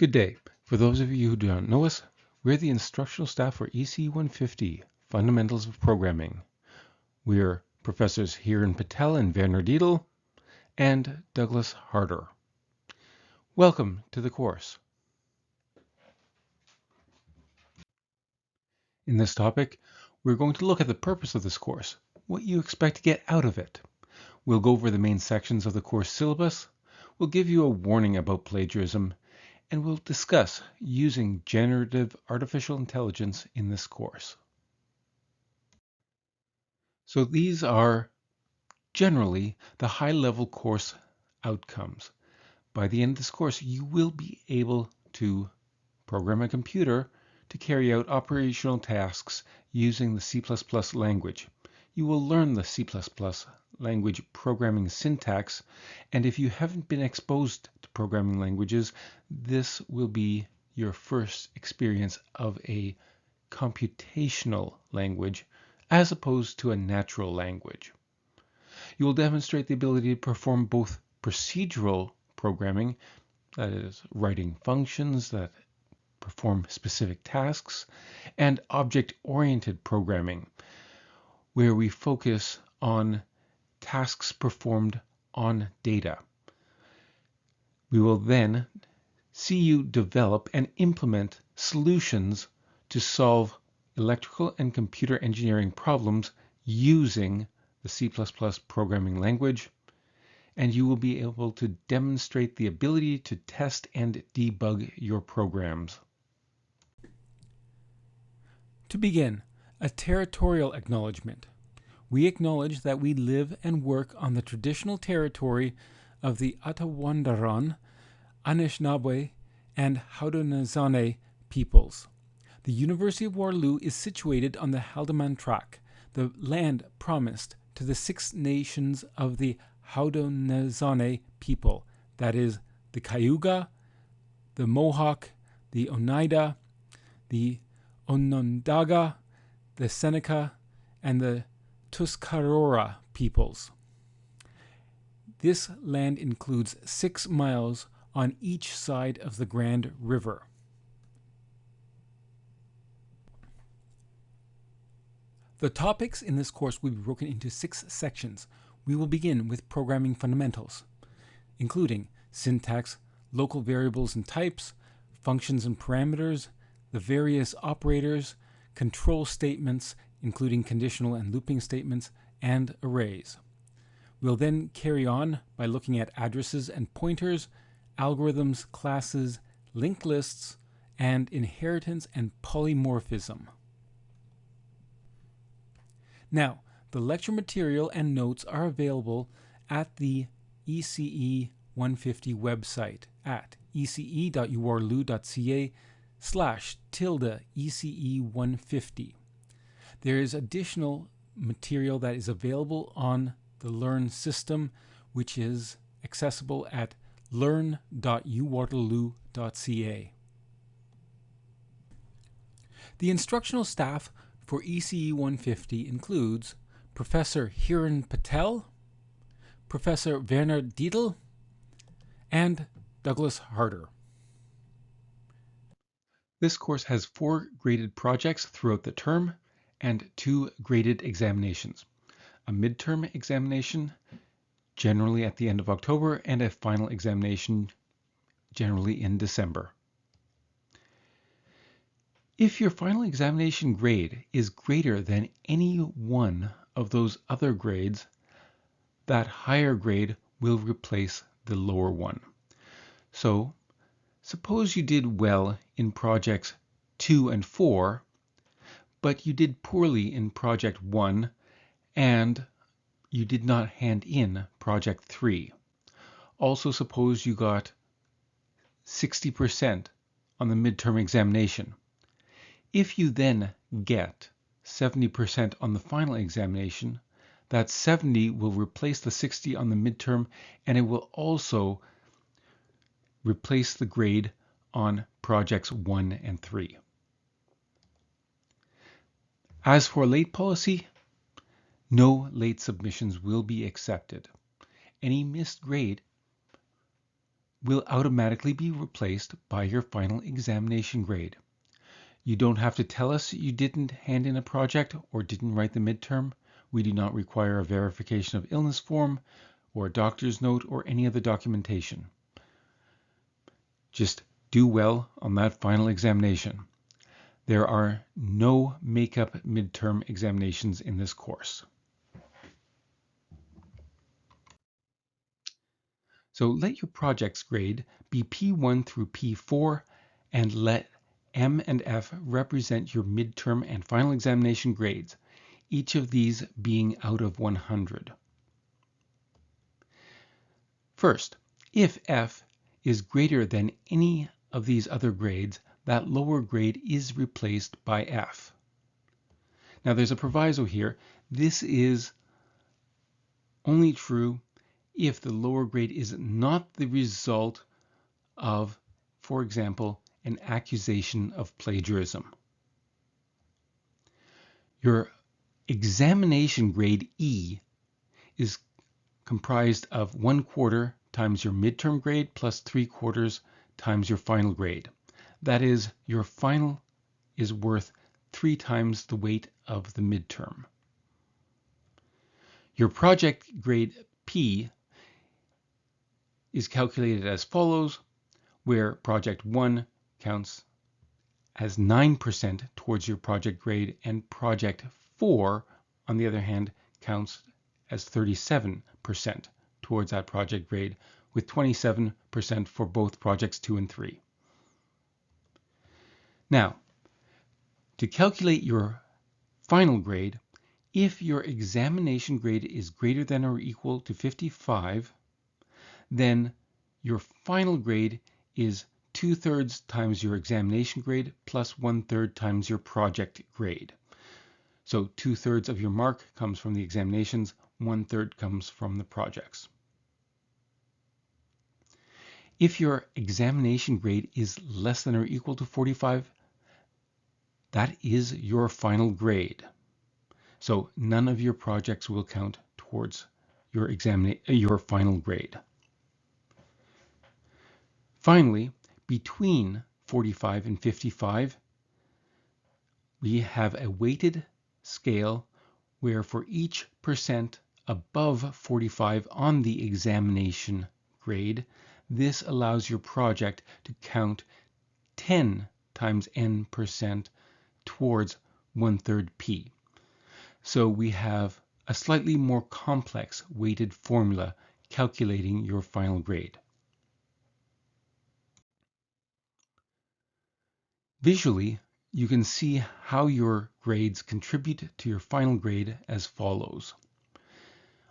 Good day. For those of you who do not know us, we're the instructional staff for EC 150, Fundamentals of Programming. We're Professors Hiran Patel and Werner Dietl, and Douglas Harder. Welcome to the course. In this topic, we're going to look at the purpose of this course, what you expect to get out of it. We'll go over the main sections of the course syllabus, we'll give you a warning about plagiarism, and we'll discuss using generative artificial intelligence in this course. So these are generally the high-level course outcomes. By the end of this course, you will be able to program a computer to carry out operational tasks using the C++ language. You will learn the C++ language programming syntax, and if you haven't been exposed to programming languages, this will be your first experience of a computational language as opposed to a natural language. You will demonstrate the ability to perform both procedural programming, that is, writing functions that perform specific tasks, and object-oriented programming, where we focus on tasks performed on data. We will then see you develop and implement solutions to solve electrical and computer engineering problems using the C++ programming language, and you will be able to demonstrate the ability to test and debug your programs. To begin, a territorial acknowledgment. We acknowledge that we live and work on the traditional territory of the Attawandaron, Anishinaabe, and Haudenosaunee peoples. The University of Waterloo is situated on the Haldimand Tract, the land promised to the Six Nations of the Haudenosaunee people, that is, the Cayuga, the Mohawk, the Oneida, the Onondaga, the Seneca, and the Tuscarora peoples. This land includes 6 miles on each side of the Grand River. The topics in this course will be broken into 6 sections. We will begin with programming fundamentals, including syntax, local variables and types, functions and parameters, the various operators, control statements, including conditional and looping statements, and arrays. We'll then carry on by looking at addresses and pointers, algorithms, classes, linked lists, and inheritance and polymorphism. Now, the lecture material and notes are available at the ECE 150 website at ece.uwaterloo.ca/ECE150. There is additional material that is available on the Learn system, which is accessible at learn.uwaterloo.ca. The instructional staff for ECE 150 includes Professor Hiran Patel, Professor Werner Dietl, and Douglas Harder. This course has 4 graded projects throughout the term and 2 graded examinations. A midterm examination, generally at the end of October, and a final examination, generally in December. If your final examination grade is greater than any one of those other grades, that higher grade will replace the lower one. So, suppose you did well in projects 2 and 4, but you did poorly in project 1 and you did not hand in project 3. Also, suppose you got 60% on the midterm examination. If you then get 70% on the final examination, that 70 will replace the 60 on the midterm, and it will also replace the grade on projects 1 and 3. As for late policy, no late submissions will be accepted. Any missed grade will automatically be replaced by your final examination grade. You don't have to tell us you didn't hand in a project or didn't write the midterm. We do not require a verification of illness form or a doctor's note or any other documentation. Just do well on that final examination. There are no makeup midterm examinations in this course. So let your project's grade be P1 through P4 and let M and F represent your midterm and final examination grades, each of these being out of 100. First, if F is greater than any of these other grades, that lower grade is replaced by F. Now there's a proviso here. This is only true if the lower grade is not the result of, for example, an accusation of plagiarism. Your examination grade E is comprised of 1/4 times your midterm grade plus 3/4 times your final grade. That is, your final is worth 3 times the weight of the midterm. Your project grade P is calculated as follows, where project 1 counts as 9% towards your project grade and project 4, on the other hand, counts as 37% towards that project grade, with 27% for both projects 2 and 3. Now, to calculate your final grade, if your examination grade is greater than or equal to 55, then your final grade is 2/3 times your examination grade plus 1/3 times your project grade. So 2/3 of your mark comes from the examinations, 1/3 comes from the projects. If your examination grade is less than or equal to 45, that is your final grade. So none of your projects will count towards your final grade. Finally, between 45 and 55, we have a weighted scale where for each percent above 45 on the examination grade, this allows your project to count 10 times n% towards 1/3 P. So we have a slightly more complex weighted formula calculating your final grade. Visually, you can see how your grades contribute to your final grade as follows.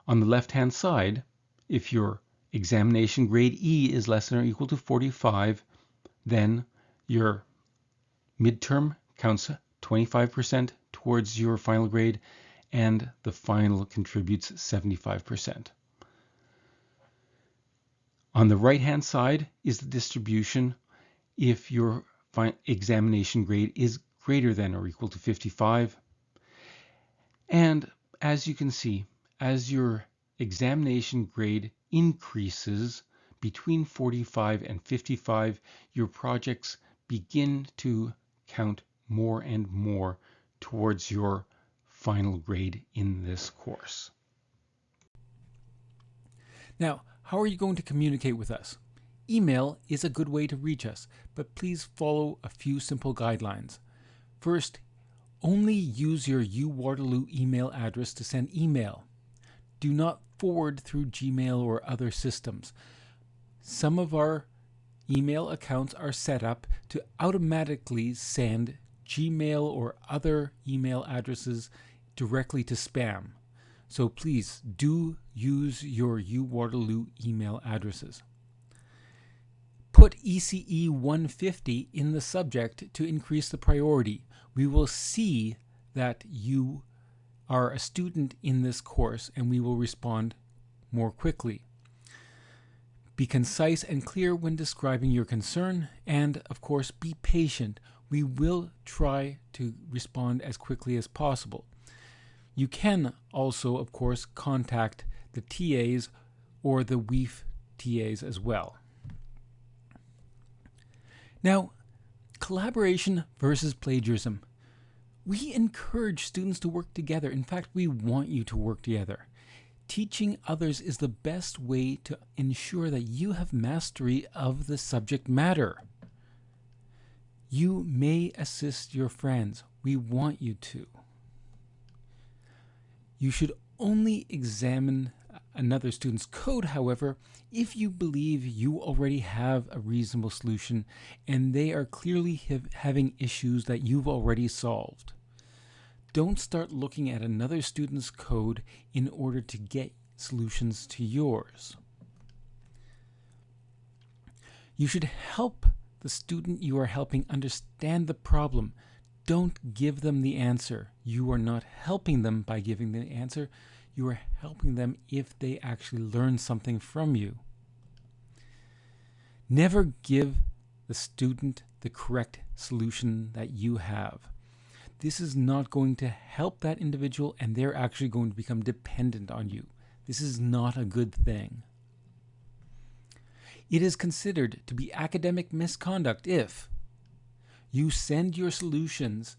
On the left-hand side, if your examination grade E is less than or equal to 45, then your midterm counts 25% towards your final grade, and the final contributes 75%. On the right-hand side is the distribution if your examination grade is greater than or equal to 55. And as you can see, as your examination grade increases between 45 and 55, your projects begin to count more and more towards your final grade in this course. Now, how are you going to communicate with us? Email is a good way to reach us, but please follow a few simple guidelines. First, only use your UWaterloo email address to send email. Do not forward through Gmail or other systems. Some of our email accounts are set up to automatically send Gmail or other email addresses directly to spam. So please do use your UWaterloo email addresses. Put ECE 150 in the subject to increase the priority. We will see that you are a student in this course and we will respond more quickly. Be concise and clear when describing your concern, and of course be patient. We will try to respond as quickly as possible. You can also, of course, contact the TAs or the WEEF TAs as well. Now, collaboration versus plagiarism. We encourage students to work together. In fact, we want you to work together. Teaching others is the best way to ensure that you have mastery of the subject matter. You may assist your friends. We want you to. You should only examine another student's code, however, if you believe you already have a reasonable solution and they are clearly having issues that you've already solved. Don't start looking at another student's code in order to get solutions to yours. You should help the student you are helping understand the problem. Don't give them the answer. You are not helping them by giving the answer. You are helping them if they actually learn something from you. Never give the student the correct solution that you have. This is not going to help that individual, and they're actually going to become dependent on you. This is not a good thing. It is considered to be academic misconduct if you send your solutions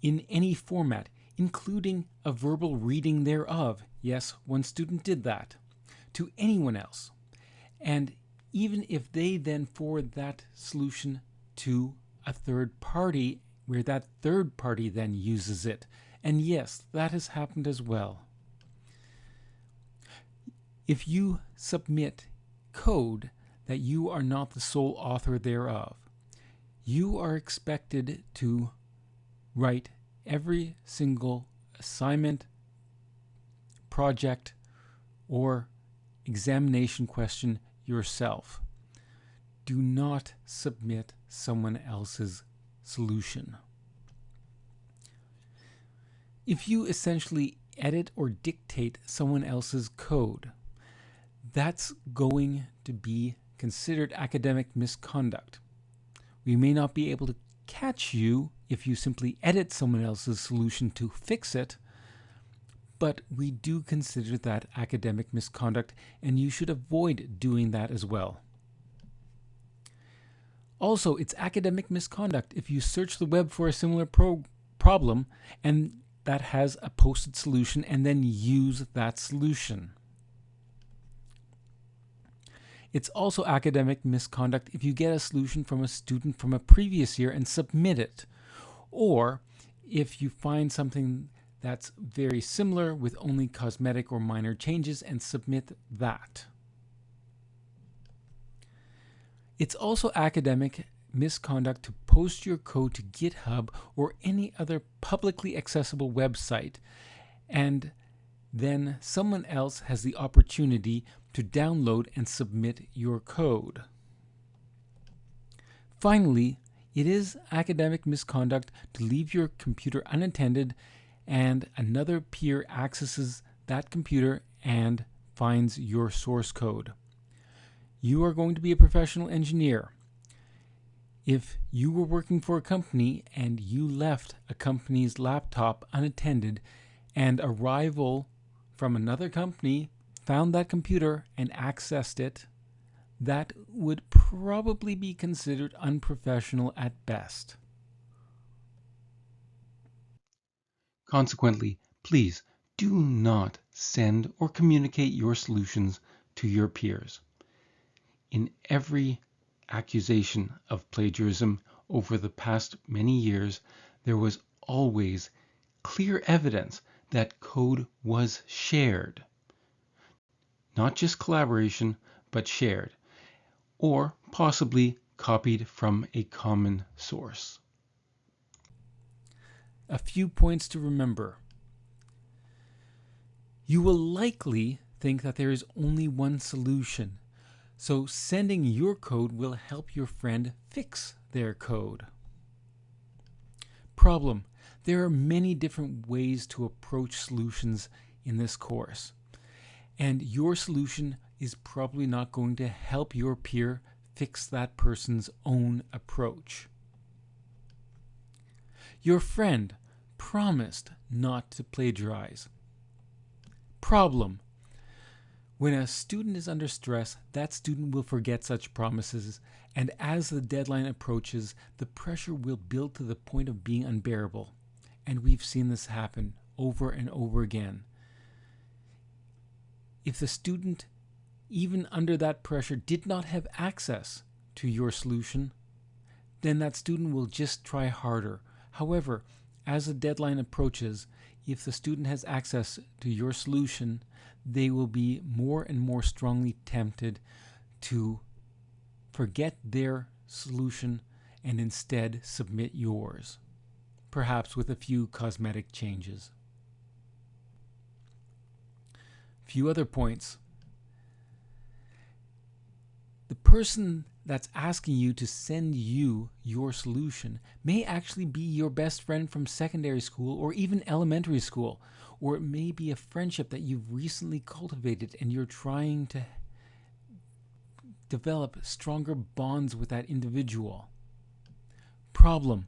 in any format, including a verbal reading thereof. Yes, one student did that, to anyone else. And even if they then forward that solution to a third party, where that third party then uses it. And yes, that has happened as well. If you submit code that you are not the sole author thereof, you are expected to write every single assignment, project, or examination question yourself. Do not submit someone else's solution. If you essentially edit or dictate someone else's code, that's going to be considered academic misconduct. We may not be able to catch you if you simply edit someone else's solution to fix it, but we do consider that academic misconduct, and you should avoid doing that as well. Also, it's academic misconduct if you search the web for a similar problem and that has a posted solution and then use that solution. It's also academic misconduct if you get a solution from a student from a previous year and submit it, or if you find something that's very similar with only cosmetic or minor changes and submit that. It's also academic misconduct to post your code to GitHub or any other publicly accessible website, and then someone else has the opportunity to download and submit your code. Finally, it is academic misconduct to leave your computer unattended and another peer accesses that computer and finds your source code. You are going to be a professional engineer. If you were working for a company and you left a company's laptop unattended and a rival from another company found that computer and accessed it, that would probably be considered unprofessional at best. Consequently, please do not send or communicate your solutions to your peers. In every accusation of plagiarism over the past many years, there was always clear evidence that code was shared. Not just collaboration, but shared, or possibly copied from a common source. A few points to remember. You will likely think that there is only one solution, so sending your code will help your friend fix their code. Problem: there are many different ways to approach solutions in this course, and your solution is probably not going to help your peer fix that person's own approach. Your friend promised not to plagiarize. Problem: When a student is under stress, that student will forget such promises, and as the deadline approaches, the pressure will build to the point of being unbearable. And we've seen this happen over and over again. If the student, even under that pressure, did not have access to your solution, then that student will just try harder. However, as the deadline approaches, if the student has access to your solution, they will be more and more strongly tempted to forget their solution and instead submit yours, perhaps with a few cosmetic changes. A few other points. The person that's asking you to send you your solution may actually be your best friend from secondary school or even elementary school, or it may be a friendship that you've recently cultivated and you're trying to develop stronger bonds with that individual. Problem: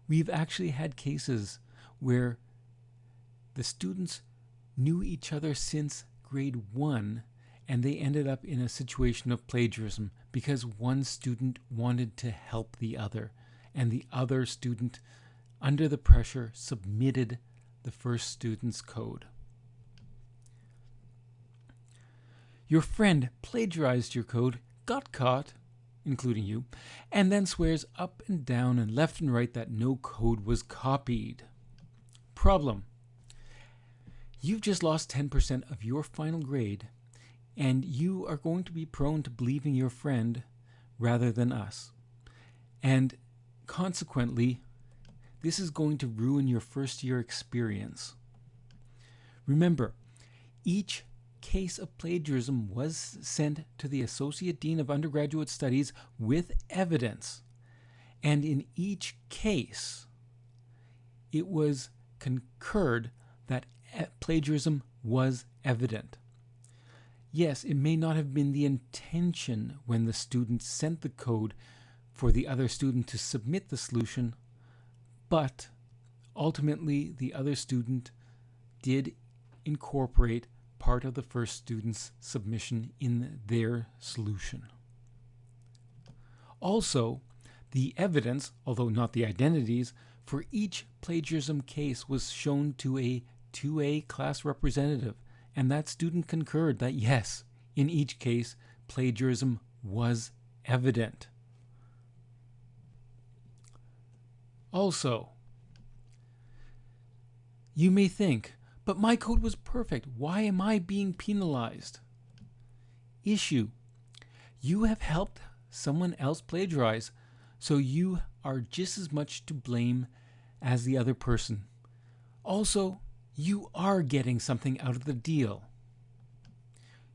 we've actually had cases where the students knew each other since grade 1 and they ended up in a situation of plagiarism because one student wanted to help the other, and the other student, under the pressure, submitted the first student's code. Your friend plagiarized your code, got caught, including you, and then swears up and down and left and right that no code was copied. Problem: you've just lost 10% of your final grade, and you are going to be prone to believing your friend rather than us. And consequently, this is going to ruin your first year experience. Remember, each case of plagiarism was sent to the Associate Dean of Undergraduate Studies with evidence. And in each case, it was concurred that plagiarism was evident. Yes, it may not have been the intention when the student sent the code for the other student to submit the solution, but ultimately the other student did incorporate part of the first student's submission in their solution. Also, the evidence, although not the identities, for each plagiarism case was shown to a 2A class representative, and that student concurred that yes, in each case, plagiarism was evident. Also, you may think, but my code was perfect. Why am I being penalized? Issue: you have helped someone else plagiarize, so you are just as much to blame as the other person. Also, you are getting something out of the deal.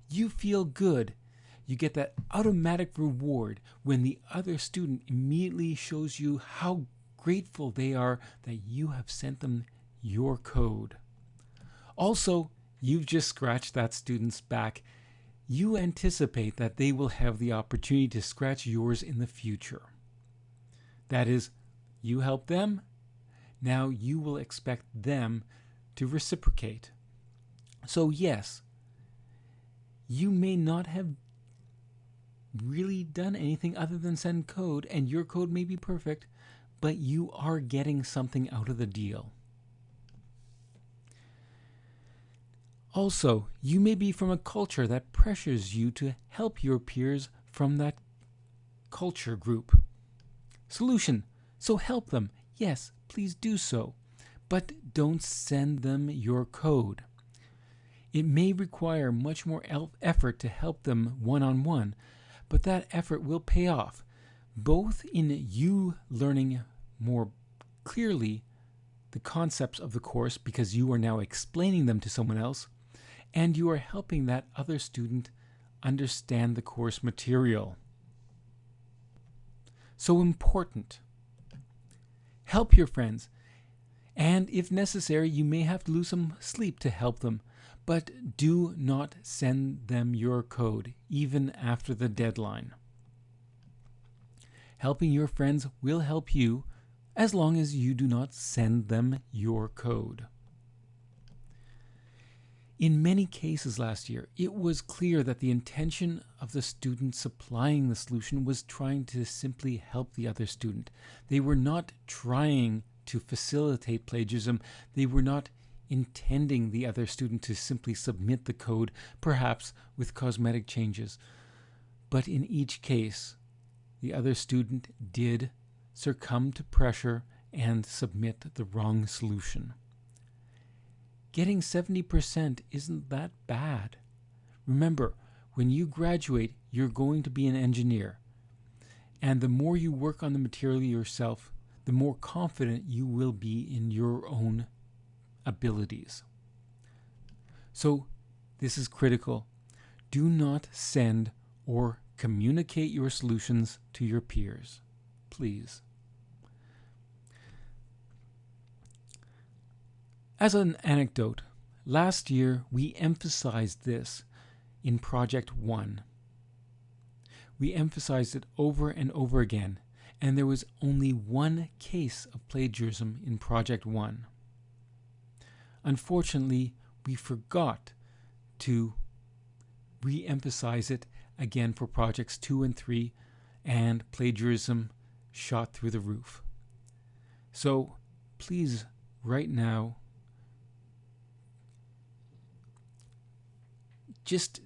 You feel good. You get that automatic reward when the other student immediately shows you how grateful they are that you have sent them your code. Also, you've just scratched that student's back. You anticipate that they will have the opportunity to scratch yours in the future. That is, you help them, now you will expect them to reciprocate. So yes, you may not have really done anything other than send code, and your code may be perfect, but you are getting something out of the deal. Also, you may be from a culture that pressures you to help your peers from that culture group. Solution: so help them. Yes, please do so. But don't send them your code. It may require much more effort to help them one-on-one, but that effort will pay off, both in you learning more clearly the concepts of the course because you are now explaining them to someone else, and you are helping that other student understand the course material. So important. Help your friends. And if necessary, you may have to lose some sleep to help them, but do not send them your code, even after the deadline. Helping your friends will help you as long as you do not send them your code. In many cases last year, it was clear that the intention of the student supplying the solution was trying to simply help the other student. They were not trying to facilitate plagiarism. They were not intending the other student to simply submit the code, perhaps with cosmetic changes. But in each case, the other student did succumb to pressure and submit the wrong solution. Getting 70% isn't that bad. Remember, when you graduate, you're going to be an engineer. And the more you work on the material yourself, the more confident you will be in your own abilities. So, this is critical. Do not send or communicate your solutions to your peers, please. As an anecdote, last year we emphasized this in Project 1. We emphasized it over and over again, and there was only one case of plagiarism in Project 1. Unfortunately, we forgot to re-emphasize it again for Projects 2 and 3, and plagiarism shot through the roof. So please, right now, just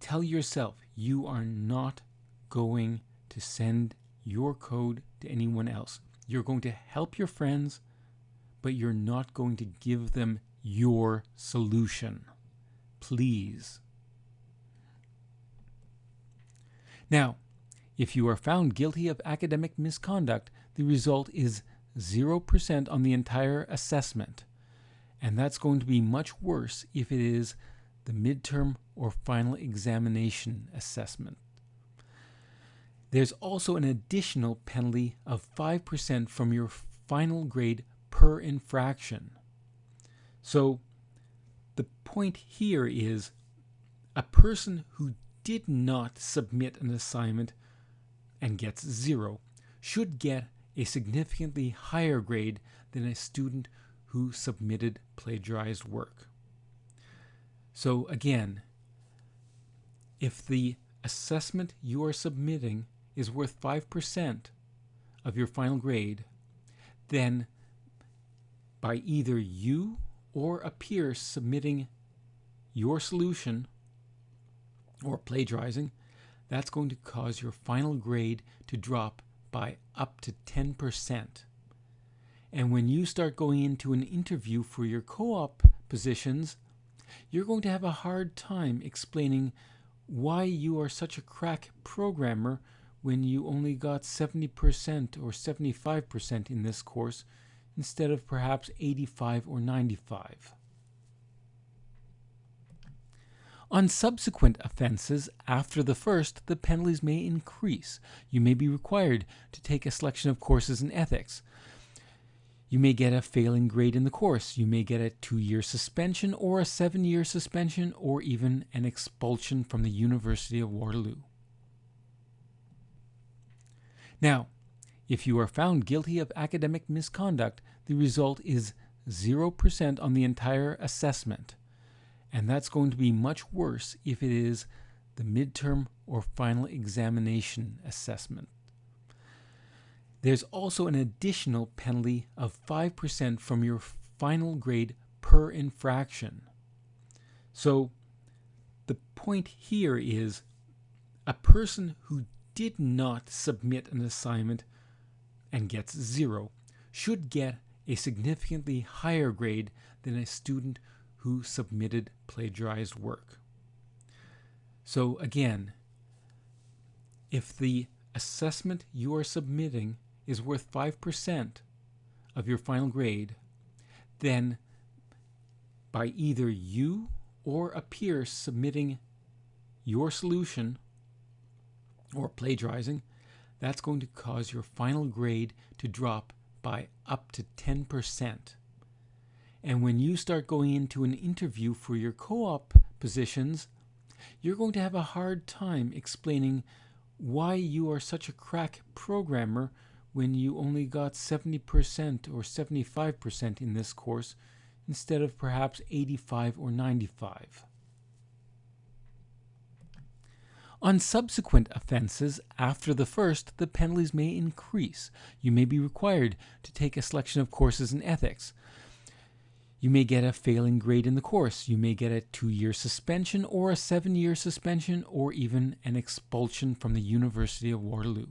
tell yourself you are not going to send your code to anyone else. You're going to help your friends, but you're not going to give them your solution. Please. Now, if you are found guilty of academic misconduct, the result is 0% on the entire assessment. And that's going to be much worse if it is the midterm or final examination assessment. There's also an additional penalty of 5% from your final grade per infraction. So the point here is a person who did not submit an assignment and gets 0 should get a significantly higher grade than a student who submitted plagiarized work. So again, if the assessment you are submitting is worth 5% of your final grade, then by either you or a peer submitting your solution or plagiarizing, that's going to cause your final grade to drop by up to 10%. And when you start going into an interview for your co-op positions, you're going to have a hard time explaining why you are such a crack programmer when you only got 70% or 75% in this course instead of perhaps 85 or 95. On subsequent offenses after the first, the penalties may increase. You may be required to take a selection of courses in ethics. You may get a failing grade in the course. You may get a 2-year suspension or a 7-year suspension or even an expulsion from the University of Waterloo. Now, if you are found guilty of academic misconduct, the result is 0% on the entire assessment. And that's going to be much worse if it is the midterm or final examination assessment. There's also an additional penalty of 5% from your final grade per infraction. So the point here is a person who did not submit an assignment and gets 0 should get a significantly higher grade than a student who submitted plagiarized work. So again, if the assessment you are submitting is worth 5% of your final grade, then by either you or a peer submitting your solution or plagiarizing, that's going to cause your final grade to drop by up to 10%. And when you start going into an interview for your co-op positions, you're going to have a hard time explaining why you are such a crack programmer when you only got 70% or 75% in this course instead of perhaps 85 or 95. On subsequent offenses after the first, the penalties may increase. You may be required to take a selection of courses in ethics. You may get a failing grade in the course. You may get a 2-year suspension or a 7-year suspension or even an expulsion from the University of Waterloo.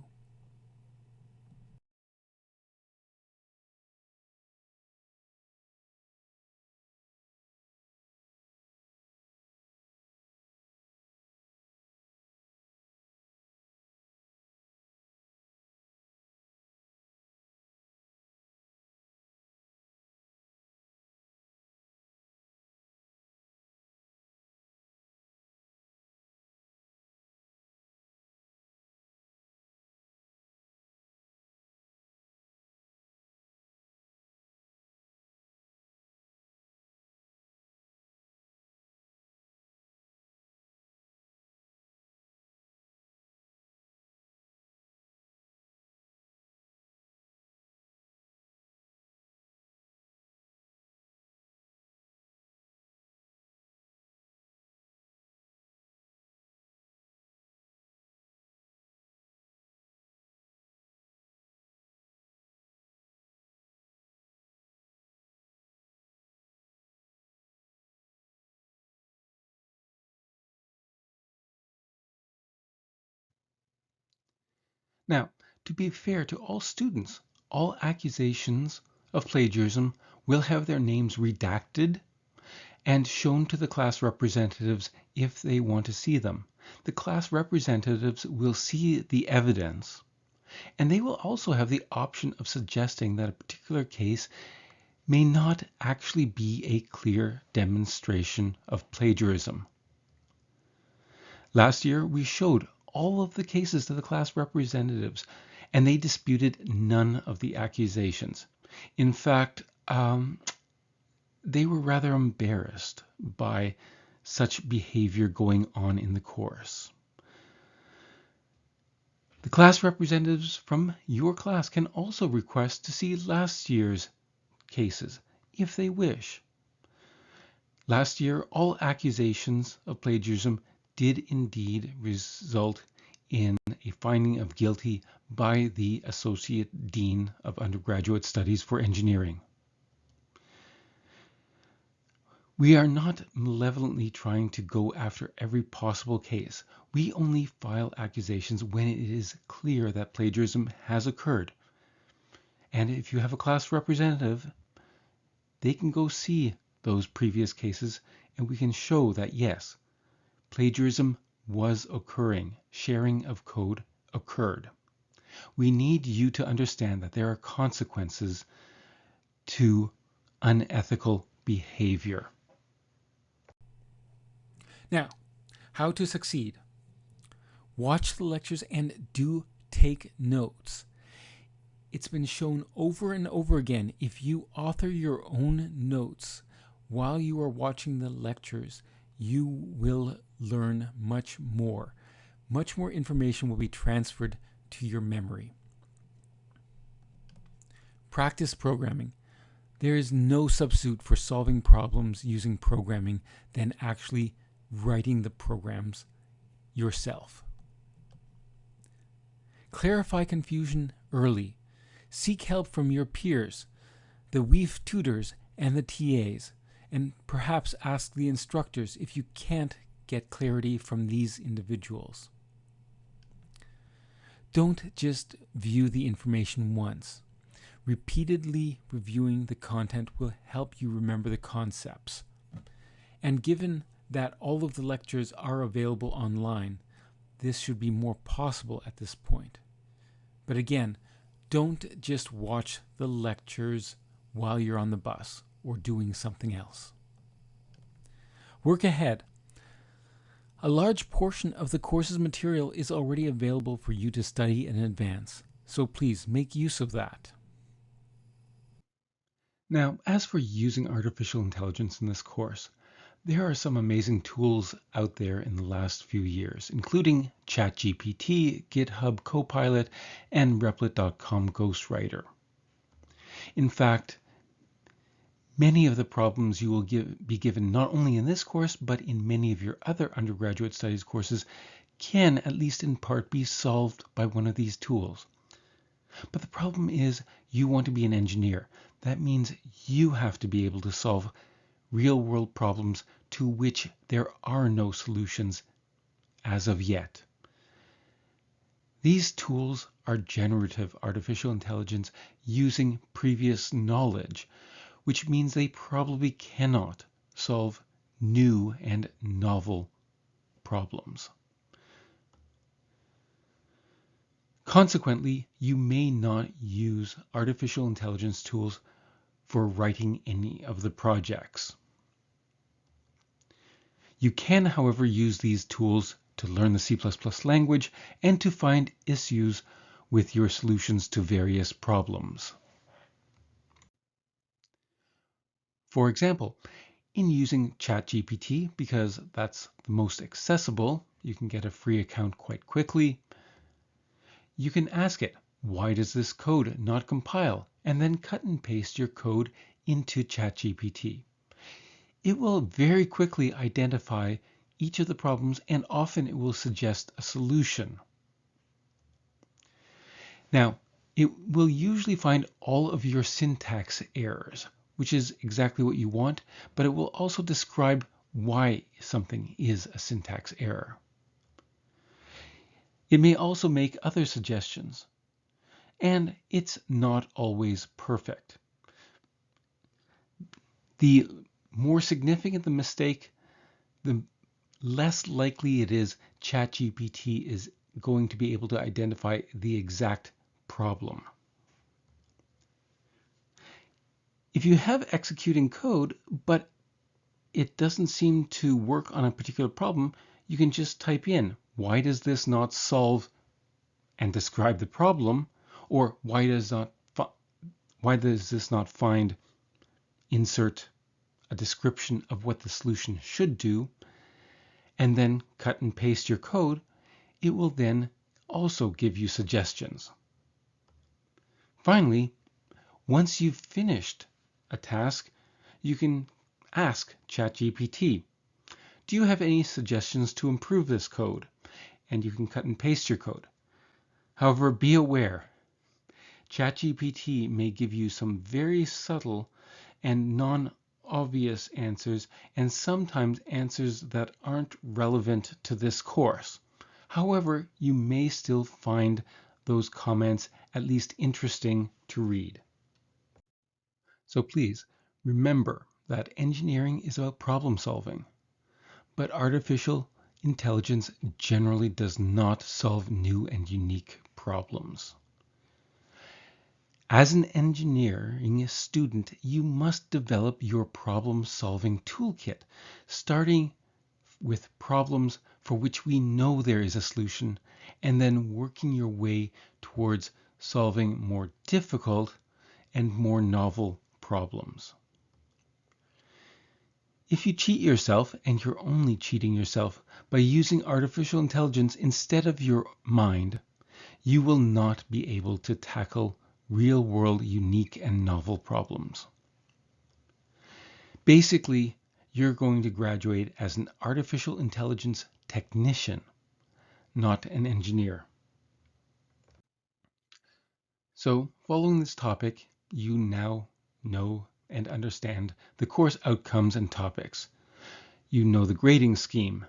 Now, to be fair to all students, all accusations of plagiarism will have their names redacted and shown to the class representatives if they want to see them. The class representatives will see the evidence, and they will also have the option of suggesting that a particular case may not actually be a clear demonstration of plagiarism. Last year, we showed all of the cases to the class representatives, and they disputed none of the accusations. In fact, they were rather embarrassed by such behavior going on in the course. The class representatives from your class can also request to see last year's cases if they wish. Last year, all accusations of plagiarism did indeed result in a finding of guilty by the Associate Dean of Undergraduate Studies for Engineering. We are not malevolently trying to go after every possible case. We only file accusations when it is clear that plagiarism has occurred. And if you have a class representative, they can go see those previous cases and we can show that yes, plagiarism was occurring, sharing of code occurred. We need you to understand that there are consequences to unethical behavior. Now, how to succeed. Watch the lectures and do take notes. It's been shown over and over again, if you author your own notes while you are watching the lectures, you will learn much more. Much more information will be transferred to your memory. Practice programming. There is no substitute for solving problems using programming than actually writing the programs yourself. Clarify confusion early. Seek help from your peers, the WEAF tutors, and the TAs, and perhaps ask the instructors if you can't get clarity from these individuals. Don't just view the information once. Repeatedly reviewing the content will help you remember the concepts. And given that all of the lectures are available online, this should be more possible at this point. But again, don't just watch the lectures while you're on the bus or doing something else. Work ahead. A large portion of the course's material is already available for you to study in advance, so please make use of that. Now, as for using artificial intelligence in this course, there are some amazing tools out there in the last few years, including ChatGPT, GitHub Copilot, and Replit.com Ghostwriter. In fact, Many of the problems you will be given not only in this course, but in many of your other undergraduate studies courses can, at least in part, be solved by one of these tools. But the problem is you want to be an engineer. That means you have to be able to solve real-world problems to which there are no solutions as of yet. These tools are generative artificial intelligence using previous knowledge, which means they probably cannot solve new and novel problems. Consequently, you may not use artificial intelligence tools for writing any of the projects. You can, however, use these tools to learn the C++ language and to find issues with your solutions to various problems. For example, in using ChatGPT, because that's the most accessible, you can get a free account quite quickly. You can ask it, why does this code not compile? And then cut and paste your code into ChatGPT. It will very quickly identify each of the problems, and often it will suggest a solution. Now, it will usually find all of your syntax errors, which is exactly what you want, but it will also describe why something is a syntax error. It may also make other suggestions, and it's not always perfect. The more significant the mistake, the less likely it is ChatGPT is going to be able to identify the exact problem. If you have executing code, but it doesn't seem to work on a particular problem, you can just type in, why does this not solve and describe the problem? Or why does this not find, insert a description of what the solution should do, and then cut and paste your code. It will then also give you suggestions. Finally, once you've finished a task, you can ask ChatGPT, do you have any suggestions to improve this code? And you can cut and paste your code. However, be aware, ChatGPT may give you some very subtle and non-obvious answers, and sometimes answers that aren't relevant to this course. However, you may still find those comments at least interesting to read. So please remember that engineering is about problem solving, but artificial intelligence generally does not solve new and unique problems. As an engineering student, you must develop your problem-solving toolkit, starting with problems for which we know there is a solution, and then working your way towards solving more difficult and more novel problems. If you cheat yourself, and you're only cheating yourself by using artificial intelligence instead of your mind, you will not be able to tackle real-world, unique, and novel problems. Basically, you're going to graduate as an artificial intelligence technician, not an engineer. So, following this topic, you now know and understand the course outcomes and topics. You know the grading scheme.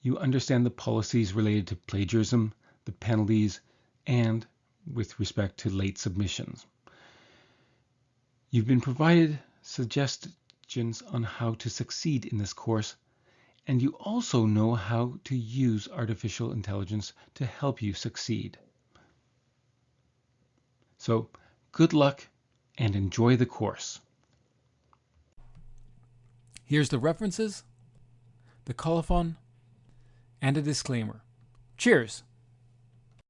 You understand the policies related to plagiarism, the penalties, and with respect to late submissions. You've been provided suggestions on how to succeed in this course, and you also know how to use artificial intelligence to help you succeed. So, good luck and enjoy the course. Here's the references, the colophon, and a disclaimer. Cheers!